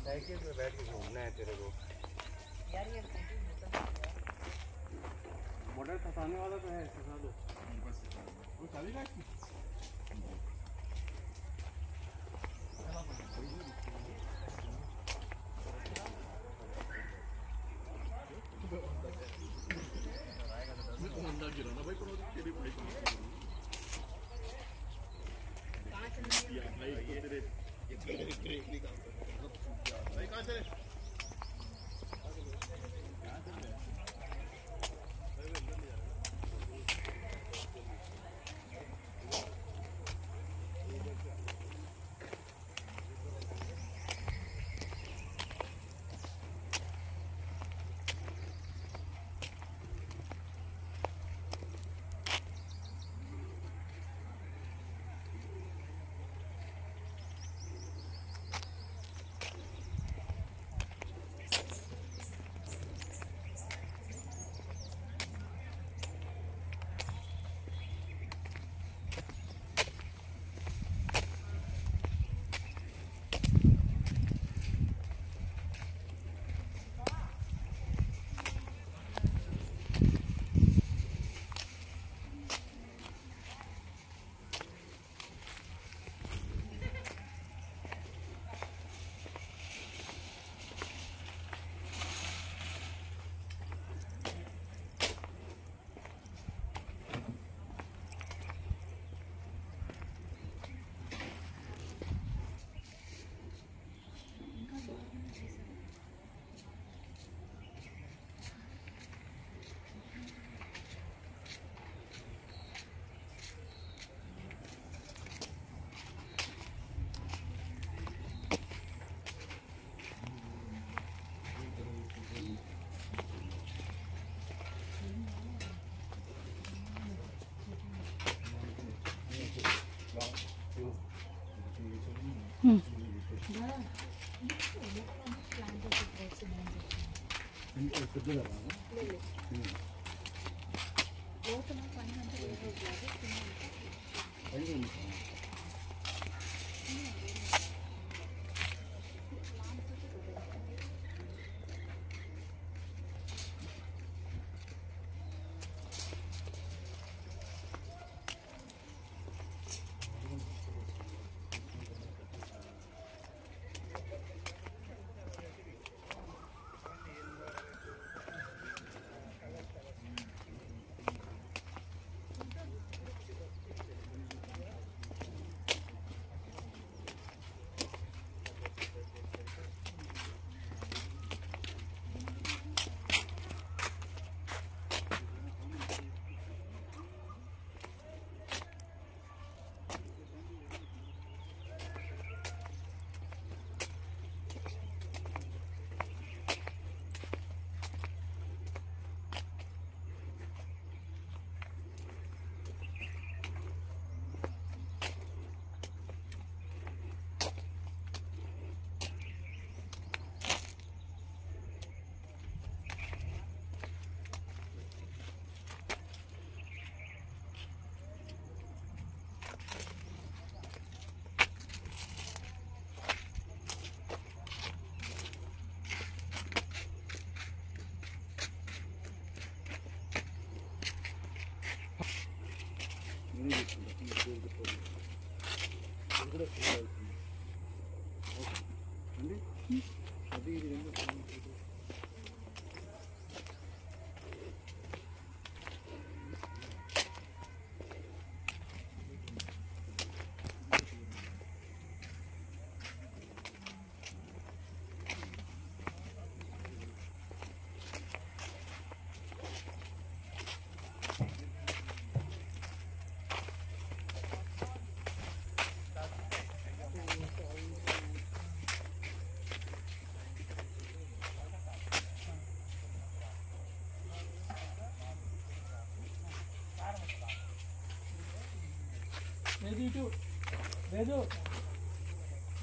Cycle पे बैठ के घूमना है तेरे को यार। ये मोटर फंसाने वाला तो है, फंसा दो वो चाबी का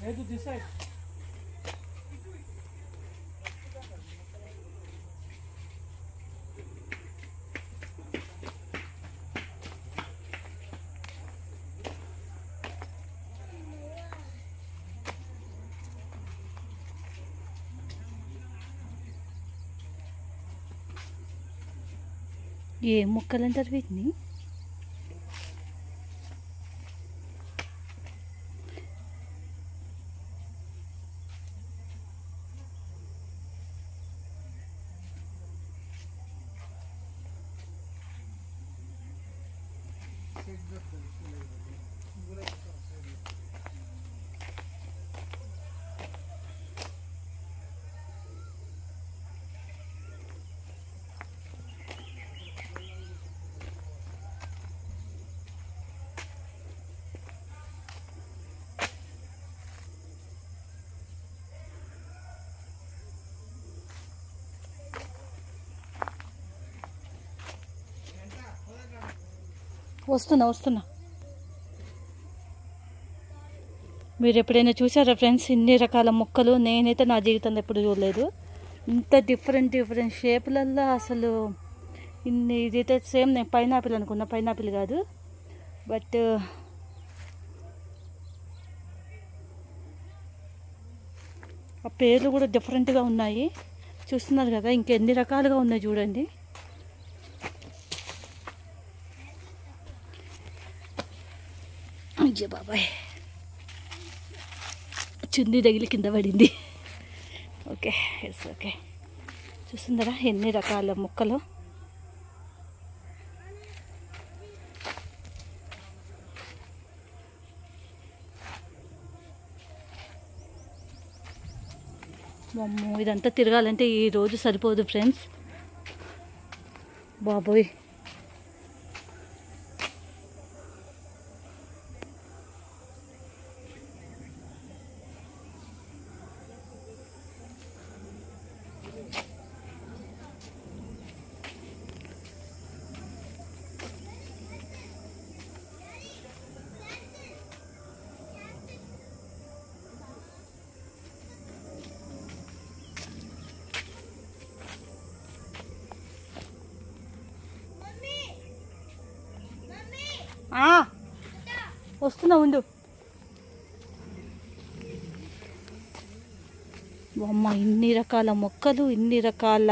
Vedu this side. ఏ మొక్కలు అంటారు వీటిని? వస్తున్నా. మీరు ఎప్పుడైనా చూసారా ఫ్రెండ్స్ ఇన్ని రకాల మొక్కలు? నేనైతే నా జీవితంలో ఎప్పుడు చూడలేదు. ఇంత డిఫరెంట్ షేపులల్లో అసలు ఇన్ని. ఇదైతే సేమ్ నేను పైనాపిల్ అనుకున్నా, పైనాపిల్ కాదు. బట్ ఆ పేర్లు కూడా డిఫరెంట్గా ఉన్నాయి. చూస్తున్నారు కదా, ఇంకెన్ని రకాలుగా ఉన్నాయి చూడండి. అయ్యో బాబాయ్, చున్నీ తగిలి కింద పడింది. Okay, yes okay. చూస్తుందరా ఎన్ని రకాల మొక్కలు. అమ్మో, ఇదంతా తిరగాలంటే ఈ రోజు సరిపోదు ఫ్రెండ్స్. బాబోయ్, వస్తున్నా ఉండు. అమ్మ, ఇన్ని రకాల మొక్కలు, ఇన్ని రకాల,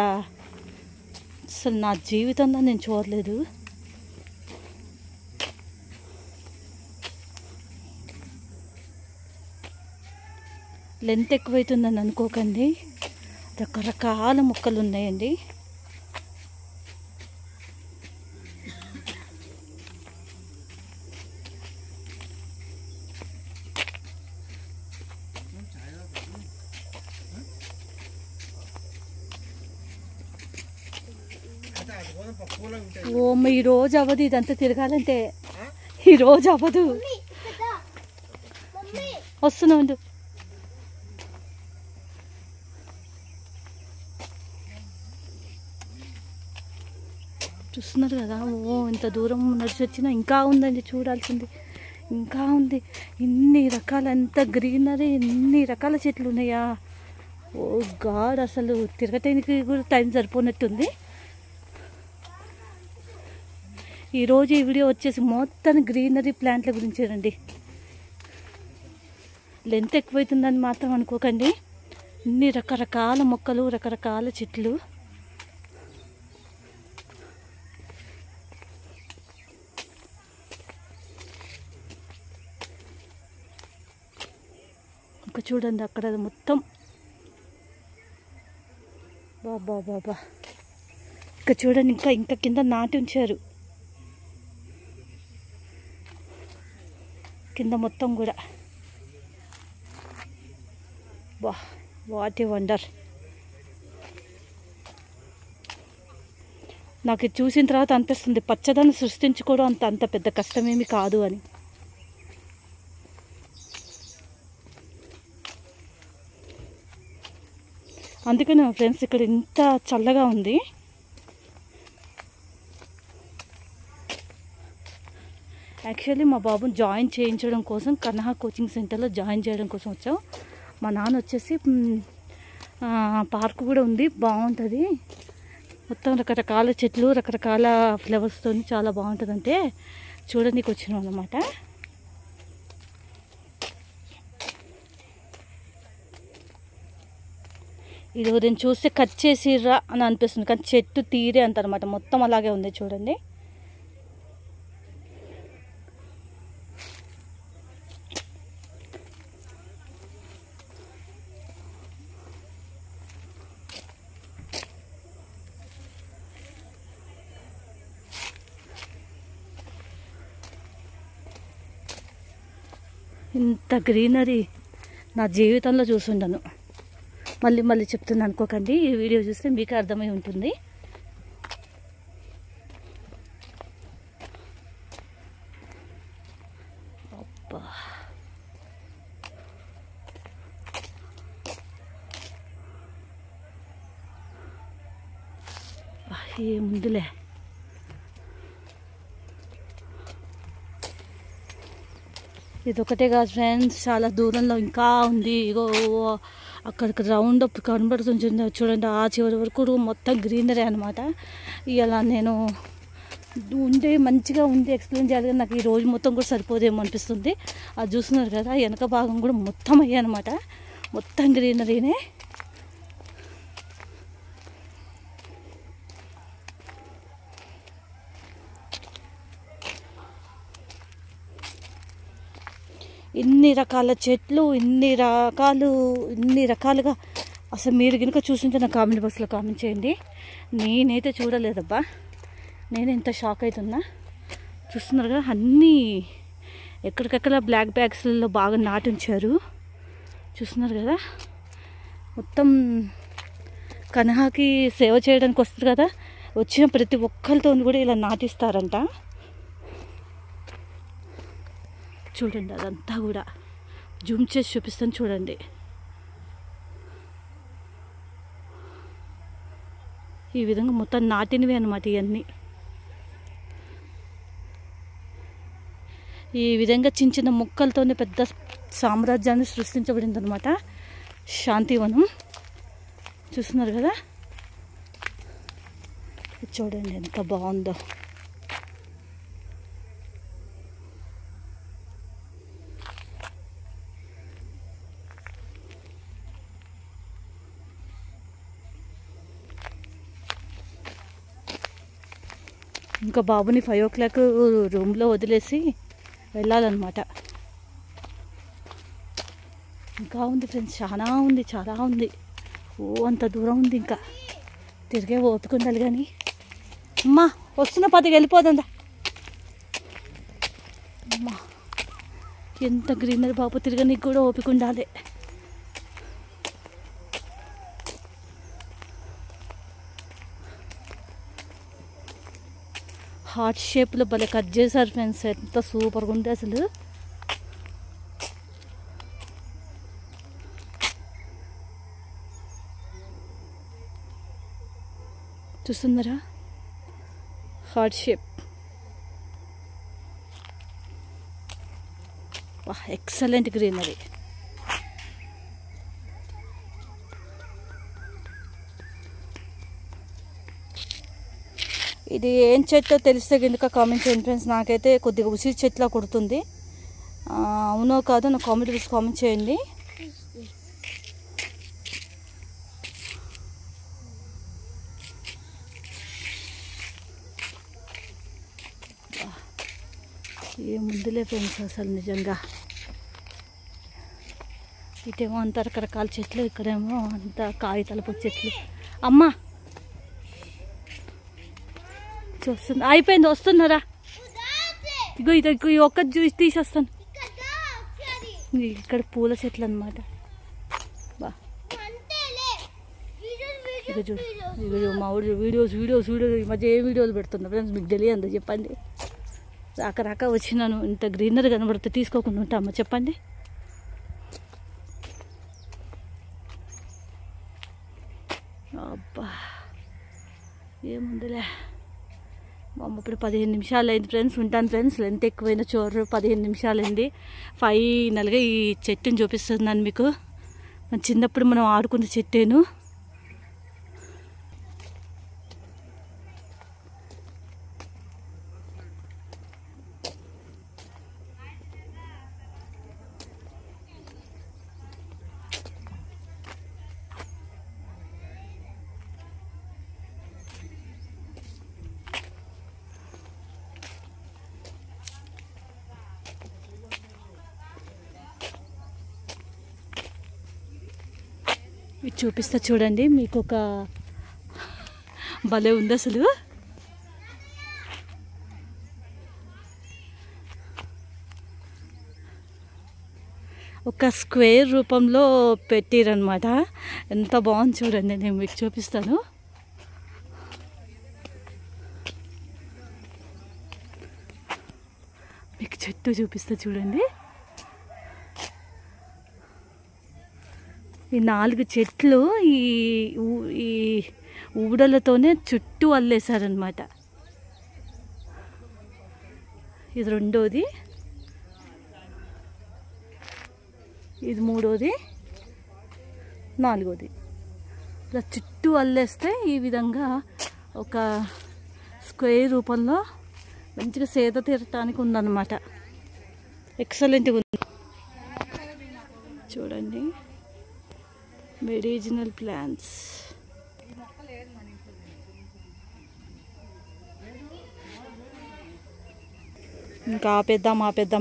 అసలు నా జీవితంలో నేను చూడలేదు. లెంత్ ఎక్కువైతుందని అనుకోకండి, రకరకాల మొక్కలు ఉన్నాయండి. ఓమ్మ, ఈ రోజు అవ్వదు ఇదంతా తిరగాలంటే, ఈ రోజు అవ్వదు. వస్తున్నా ఉండు. చూస్తున్నారు కదా, ఓ ఇంత దూరం నడిచి వచ్చినా ఇంకా ఉందండి చూడాల్సింది, ఇంకా ఉంది. ఇన్ని రకాల, ఎంత గ్రీనరీ, ఇన్ని రకాల చెట్లు ఉన్నాయా? ఓ గాడ్, అసలు తిరగటానికి కూడా టైం సరిపోనట్టుంది. ఈరోజు ఈ వీడియో వచ్చేసి మొత్తం గ్రీనరీ ప్లాంట్ల గురించేనండి. లెంత్ ఎక్కువైతుందని మాత్రం అనుకోకండి, ఇన్ని రకరకాల మొక్కలు, రకరకాల చెట్లు. ఇంకా చూడండి అక్కడ మొత్తం, బాబా. ఇంకా చూడండి, ఇంకా కింద నాటి ఉంచారు, కింద మొత్తం కూడా. What a wonder. నాకు ఇది చూసిన తర్వాత అనిపిస్తుంది, పచ్చదనం సృష్టించుకోవడం అంత పెద్ద కష్టమేమి కాదు అని. అందుకనే ఫ్రెండ్స్ ఇక్కడ ఇంత చల్లగా ఉంది. యాక్చువల్లీ మా బాబుని జాయిన్ చేయించడం కోసం కన్హా కోచింగ్ సెంటర్లో జాయిన్ చేయడం కోసం వచ్చాం. మా నాన్న వచ్చేసి పార్క్ కూడా ఉంది, బాగుంటుంది. మొత్తం రకరకాల చెట్లు, రకరకాల ఫ్లవర్స్తో చాలా బాగుంటుందంటే చూడడానికి వచ్చినాం అన్నమాట. ఇది నేను చూస్తే కట్ చేసిర్రా అని అనిపిస్తుంది, కానీ చెట్టు తీరే అంత అనమాట, మొత్తం అలాగే ఉంది చూడండి. ఇంత గ్రీనరీ నా జీవితంలో చూసుండను. మళ్ళీ మళ్ళీ చెప్తున్నా అనుకోకండి, ఈ వీడియో చూస్తే మీకు అర్థమై ఉంటుంది. అబ్బా, ఏముందిలే. ఇదొకటే కాదు ఫ్రెండ్స్, చాలా దూరంలో ఇంకా ఉంది. ఇగో అక్కడికి రౌండ్ అప్ కనబడుతుంది చూడండి, ఆ చివరి వరకు మొత్తం గ్రీనరీ అనమాట. ఇలా నేను ఉండే మంచిగా ఉంది ఎక్స్ప్లెయిన్ చేయాలి, నాకు ఈ రోజు మొత్తం కూడా సరిపోదేమో అనిపిస్తుంది. అది చూస్తున్నారు కదా, వెనక భాగం కూడా మొత్తం అయ్యాయి అనమాట, మొత్తం గ్రీనరీనే. ఇన్ని రకాల చెట్లు, ఇన్ని రకాలుగా అసలు మీరు కనుక చూస్తుంటే నా కామెంట్ బాక్స్లో కామెంట్ చేయండి. నేనైతే చూడలేదబ్బా, నేను ఎంత షాక్ అవుతున్నా. చూస్తున్నారు కదా, అన్నీ ఎక్కడికక్కడ బ్లాక్ బ్యాగ్స్లలో బాగా నాటి ఉంచారు. చూస్తున్నారు కదా, మొత్తం కనహాకి సేవ చేయడానికి వస్తారు కదా, వచ్చిన ప్రతి ఒక్కరితో కూడా ఇలా నాటిస్తారంట. చూడండి, అదంతా కూడా జూమ్ చేసి చూపిస్తాను చూడండి. ఈ విధంగా మొత్తం నాటినవి అన్నమాట ఇవన్నీ. ఈ విధంగా చిన్న చిన్న మొక్కలతోనే పెద్ద సామ్రాజ్యాన్ని సృష్టించబడింది అనమాట శాంతివనం. చూస్తున్నారు కదా, చూడండి ఎంత బాగుందో. ఇంకా బాబుని 5 o'clock రూమ్లో వదిలేసి వెళ్ళాలన్నమాట. ఇంకా ఉంది ఫ్రెండ్స్, చాలా ఉంది. అంత దూరం ఉంది, ఇంకా తిరిగే ఓపిక ఉండాలి. కానీ అమ్మా వస్తున్న 10కి వెళ్ళిపోదా. అమ్మా ఎంత గ్రీనరీ బాబు, తిరగనికి కూడా ఓపిక ఉండాలి. హార్ట్ షేప్లో భలే కట్ చేశారు ఫ్రెండ్స్, ఎంత సూపర్గా ఉంది అసలు. చూస్తున్నారా, హార్ట్ షేప్. వాహ్, ఎక్సలెంట్ గ్రీనరీ. ఇది ఏం చెట్టో తెలిస్తే కనుక కామెంట్ చేయండి ఫ్రెండ్స్. నాకైతే కొద్దిగా ఉసిరి చెట్లా కొడుతుంది, అవునో కాదో నా కామెంట్ చేయండి. ఏముందిలే ఫ్రెండ్స్ అసలు నిజంగా. ఇటేమో అంత రకరకాల చెట్లు, ఇక్కడేమో అంత కాగితాలపు చెట్లు. అమ్మా చూస్తుంది, అయిపోయింది, వస్తున్నారా. ఇగో ఈ ఒక్క జ్యూస్ తీసేస్తాను. ఇక్కడ పూల చెట్లు అనమాట. బా ఇక చూడు, ఇక మా ఊరు వీడియోస్ ఈ మధ్య ఏ వీడియోలు పెడుతున్నా ఫ్రెండ్స్, మీకు తెలియదు చెప్పండి. రాక వచ్చినాను, ఇంత గ్రీనరీ కనబడితే తీసుకోకుండా ఉంటామా చెప్పండి. అబ్బా ఏముందిలే. ఇప్పుడు 15 నిమిషాలు అయింది ఫ్రెండ్స్, ఉంటాను ఫ్రెండ్స్. లెంత్ ఎక్కువైన చోరు 15 నిమిషాలు అయింది. ఫైనల్గా ఈ చెట్టుని చూపిస్తున్నాను మీకు. మన చిన్నప్పుడు మనం ఆడుకున్న చెట్టేను. ఇది చూపిస్తా చూడండి, మీకు ఒక భలే ఉంది అసలు. ఒక స్క్వేర్ రూపంలో పెట్టిరనమాట. ఎంత బాగుంది చూడండి, నేను మీకు చూపిస్తాను. మీకు చెట్టు చూపిస్తా చూడండి. ఈ 4 చెట్లు ఈ ఊడలతోనే చుట్టూ అల్లేశారనమాట. ఇది రెండోది, ఇది మూడోది, 4వది. ఇలా చుట్టూ అల్లేస్తే ఈ విధంగా ఒక స్క్వేర్ రూపంలో మంచిగా సేద తీరటానికి ఉందన్నమాట. ఎక్సలెంట్గా ఉంది చూడండి. మెడిజినల్ ప్లాంట్స్. ఇంకా ఆపేద్దాం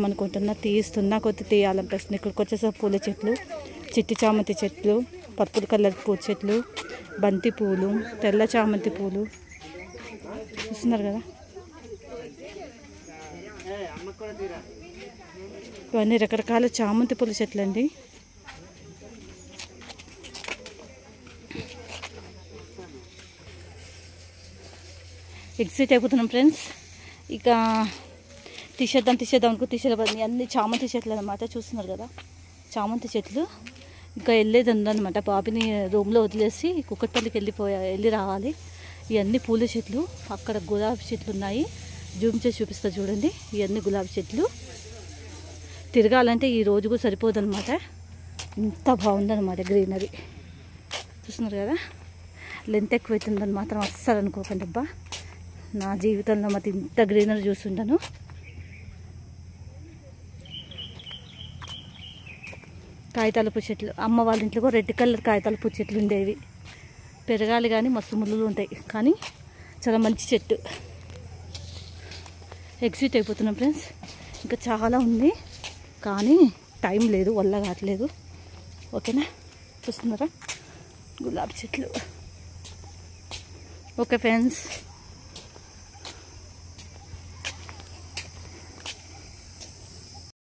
అనుకుంటున్నా, తీస్తున్నా కొద్ది తీయాలనిపిస్తుంది. ఇక్కడికి వచ్చేసరికి పూల చెట్లు, చిట్టి చామంతి చెట్లు, పర్పుల్ కలర్ పూ చెట్లు, బంతి పూలు, తెల్ల చామంతి పూలు చూస్తున్నారు కదా. ఇవన్నీ రకరకాల చామంతి పూల చెట్లు అండి. ఎగ్జిట్ అయిపోతున్నాం ఫ్రెండ్స్. ఇక తీసేద్దాం తీసేద్దాం అన్ని చామంతి చెట్లు అనమాట. చూస్తున్నారు కదా చామంతి చెట్లు. ఇంకా వెళ్ళేది ఉందన్నమాట. బాబుని రూమ్లో వదిలేసి కుక్కట్పల్లికి వెళ్ళి రావాలి. ఇవన్నీ పూల చెట్లు. అక్కడ గులాబీ చెట్లు ఉన్నాయి, జూమ్ చేసి చూపిస్తా చూడండి. ఇవన్నీ గులాబీ చెట్లు. తిరగాలంటే ఈ రోజు కూడా సరిపోదన్నమాట. ఇంత బాగుందన్నమాట గ్రీనరీ. చూస్తున్నారు కదా. లెంత్ ఎక్కువ అవుతుందని మాత్రం అస్సలు అనుకోకండి. అబ్బా, నా జీవితంలో మాత్రం ఇంత గ్రీనరీ చూస్తుంటాను. కాగితాల పూ చెట్లు. అమ్మ వాళ్ళ ఇంట్లో రెడ్ కలర్ కాగితాల పూ చెట్లు ఉండేవి. పెరగాలి కానీ మస్తు ముళ్ళు ఉంటాయి, కానీ చాలా మంచి చెట్టు. ఎగ్జిట్ అయిపోతున్నాం ఫ్రెండ్స్. ఇంకా చాలా ఉంది కానీ టైం లేదు, వల్ల కావట్లేదు. ఓకేనా, చూస్తున్నారా గులాబీ చెట్లు. Okay friends.